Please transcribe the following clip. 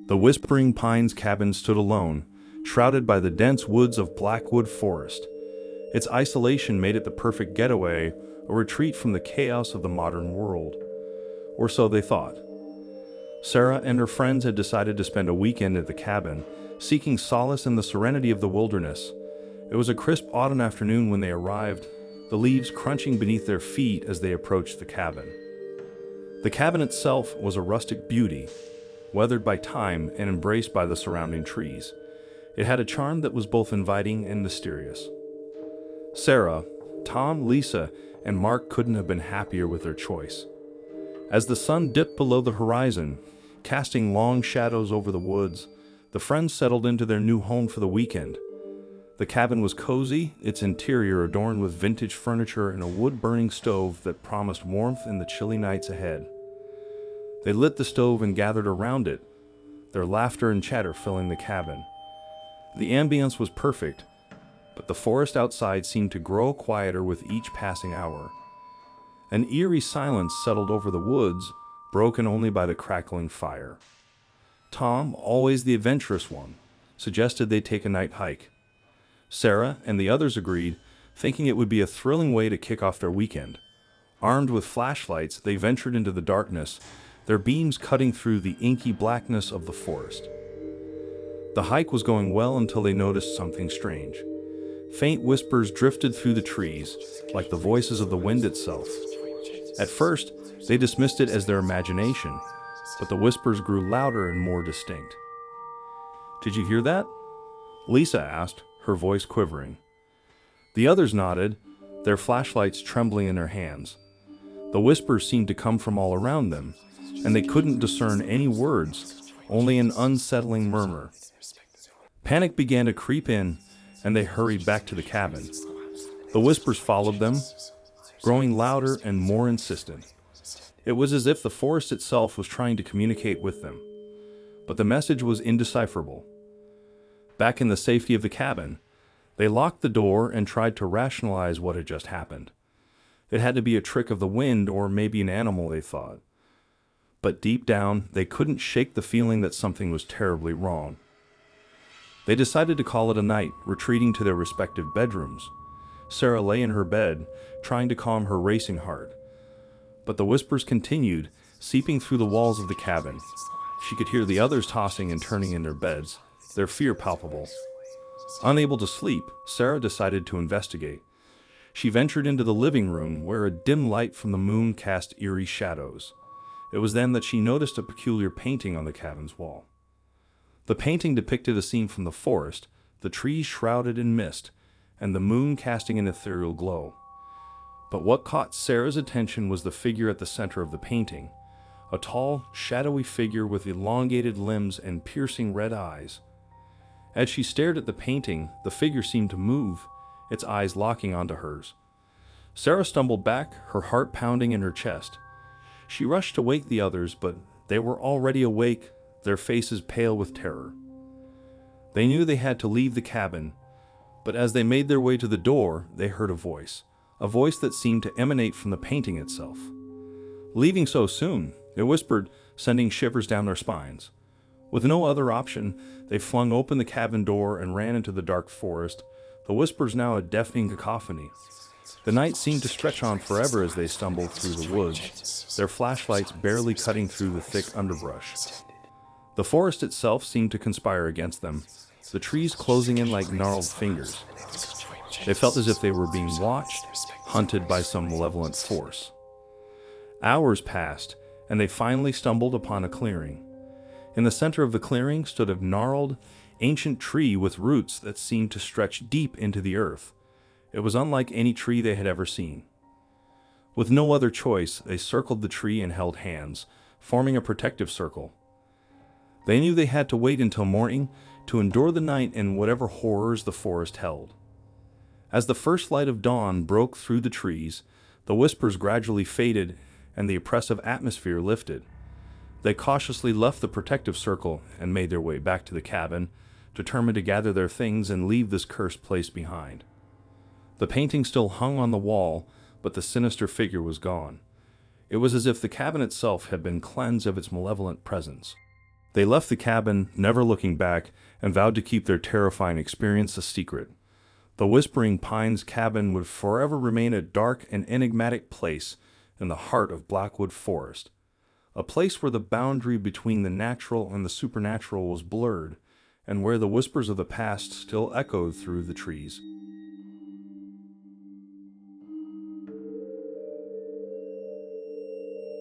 The Whispering Pines cabin stood alone, shrouded by the dense woods of Blackwood Forest. Its isolation made it the perfect getaway, a retreat from the chaos of the modern world. Or so they thought. Sarah and her friends had decided to spend a weekend at the cabin, seeking solace in the serenity of the wilderness. It was a crisp autumn afternoon when they arrived, the leaves crunching beneath their feet as they approached the cabin. The cabin itself was a rustic beauty, weathered by time and embraced by the surrounding trees. It had a charm that was both inviting and mysterious. Sarah, Tom, Lisa, and Mark couldn't have been happier with their choice. As the sun dipped below the horizon, casting long shadows over the woods, the friends settled into their new home for the weekend. The cabin was cozy, its interior adorned with vintage furniture and a wood-burning stove that promised warmth in the chilly nights ahead. They lit the stove and gathered around it, their laughter and chatter filling the cabin. The ambience was perfect, but the forest outside seemed to grow quieter with each passing hour. An eerie silence settled over the woods, broken only by the crackling fire. Tom, always the adventurous one, suggested they take a night hike. Sarah and the others agreed, thinking it would be a thrilling way to kick off their weekend. Armed with flashlights, they ventured into the darkness, their beams cutting through the inky blackness of the forest. The hike was going well until they noticed something strange. Faint whispers drifted through the trees, like the voices of the wind itself. At first, they dismissed it as their imagination, but the whispers grew louder and more distinct. "Did you hear that?" Lisa asked, her voice quivering. The others nodded, their flashlights trembling in their hands. The whispers seemed to come from all around them, and they couldn't discern any words, only an unsettling murmur. Panic began to creep in, and they hurried back to the cabin. The whispers followed them, growing louder and more insistent. It was as if the forest itself was trying to communicate with them, but the message was indecipherable. Back in the safety of the cabin, they locked the door and tried to rationalize what had just happened. It had to be a trick of the wind or maybe an animal, they thought. But deep down, they couldn't shake the feeling that something was terribly wrong. They decided to call it a night, retreating to their respective bedrooms. Sarah lay in her bed, trying to calm her racing heart. But the whispers continued, seeping through the walls of the cabin. She could hear the others tossing and turning in their beds, their fear palpable. Unable to sleep, Sarah decided to investigate. She ventured into the living room, where a dim light from the moon cast eerie shadows. It was then that she noticed a peculiar painting on the cabin's wall. The painting depicted a scene from the forest, the trees shrouded in mist, and the moon casting an ethereal glow. But what caught Sarah's attention was the figure at the center of the painting, a tall, shadowy figure with elongated limbs and piercing red eyes. As she stared at the painting, the figure seemed to move, its eyes locking onto hers. Sarah stumbled back, her heart pounding in her chest. She rushed to wake the others, but they were already awake, their faces pale with terror. They knew they had to leave the cabin, but as they made their way to the door, they heard a voice that seemed to emanate from the painting itself. "Leaving so soon," it whispered, sending shivers down their spines. With no other option, they flung open the cabin door and ran into the dark forest, the whispers now a deafening cacophony. The night seemed to stretch on forever as they stumbled through the woods, their flashlights barely cutting through the thick underbrush. The forest itself seemed to conspire against them, the trees closing in like gnarled fingers. They felt as if they were being watched, hunted by some malevolent force. Hours passed, and they finally stumbled upon a clearing. In the center of the clearing stood a gnarled, ancient tree with roots that seemed to stretch deep into the earth. It was unlike any tree they had ever seen. With no other choice, they circled the tree and held hands, forming a protective circle. They knew they had to wait until morning to endure the night and whatever horrors the forest held. As the first light of dawn broke through the trees, the whispers gradually faded and the oppressive atmosphere lifted. They cautiously left the protective circle and made their way back to the cabin, determined to gather their things and leave this cursed place behind. The painting still hung on the wall, but the sinister figure was gone. It was as if the cabin itself had been cleansed of its malevolent presence. They left the cabin, never looking back, and vowed to keep their terrifying experience a secret. The Whispering Pines cabin would forever remain a dark and enigmatic place in the heart of Blackwood Forest, a place where the boundary between the natural and the supernatural was blurred, and where the whispers of the past still echoed through the trees.